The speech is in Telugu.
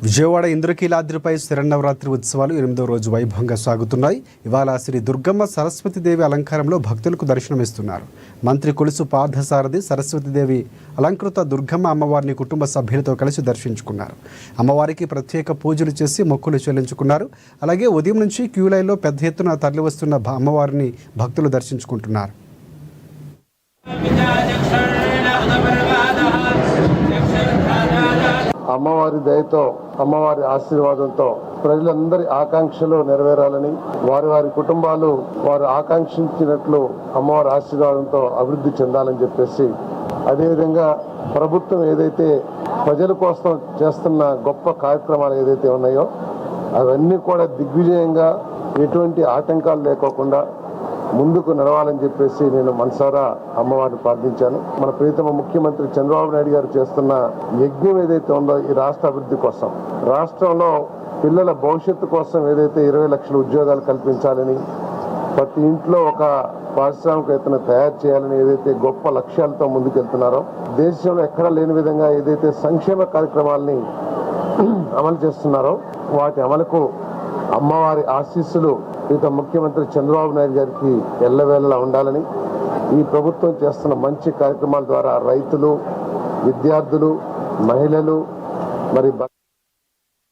విజయవాడ ఇంద్రకీలాద్రిపై శరన్నవరాత్రి ఉత్సవాలు 8వ రోజు వైభవంగా సాగుతున్నాయి. ఇవాళ శ్రీ దుర్గమ్మ సరస్వతీదేవి అలంకారంలో భక్తులకు దర్శనమిస్తున్నారు. మంత్రి కొలుసు పార్థసారథి సరస్వతీదేవి అలంకృత దుర్గమ్మ అమ్మవారిని కుటుంబ సభ్యులతో కలిసి దర్శించుకున్నారు. అమ్మవారికి ప్రత్యేక పూజలు చేసి మొక్కులు చెల్లించుకున్నారు. అలాగే ఉదయం నుంచి క్యూ లైన్లో పెద్ద ఎత్తున తరలివస్తున్న అమ్మవారిని భక్తులు దర్శించుకుంటున్నారు. అమ్మవారి దయతో, అమ్మవారి ఆశీర్వాదంతో ప్రజలందరి ఆకాంక్షలు నెరవేరాలని, వారి వారి కుటుంబాలు వారు ఆకాంక్షించినట్లు అమ్మవారి ఆశీర్వాదంతో అభివృద్ధి చెందాలని చెప్పేసి, అదేవిధంగా ప్రభుత్వం ఏదైతే ప్రజల కోసం చేస్తున్న గొప్ప కార్యక్రమాలు ఏదైతే ఉన్నాయో అవన్నీ కూడా దిగ్విజయంగా ఎటువంటి ఆటంకాలు లేకోకుండా ముందుకు నడవాలని చెప్పేసి నేను మనసారా అమ్మవారిని ప్రార్థించాను. మన ప్రియతమ ముఖ్యమంత్రి చంద్రబాబు నాయుడు గారు చేస్తున్న యజ్ఞం ఏదైతే ఉందో ఈ రాష్ట్ర అభివృద్ధి కోసం, రాష్ట్రంలో పిల్లల భవిష్యత్తు కోసం ఏదైతే 20 లక్షల ఉద్యోగాలు కల్పించాలని, ప్రతి ఇంట్లో ఒక పారిశ్రామికవేత్తను తయారు చేయాలని ఏదైతే గొప్ప లక్ష్యాలతో ముందుకెళ్తున్నారో, దేశంలో ఎక్కడా లేని విధంగా ఏదైతే సంక్షేమ కార్యక్రమాలని అమలు చేస్తున్నారో వాటి అమలుకు అమ్మవారి ఆశీస్సులు ఇక ముఖ్యమంత్రి చంద్రబాబు నాయుడు గారికి ఎల్లవేళలా ఉండాలని, ఈ ప్రభుత్వం చేస్తున్న మంచి కార్యక్రమాల ద్వారా రైతులు, విద్యార్థులు, మహిళలు మరి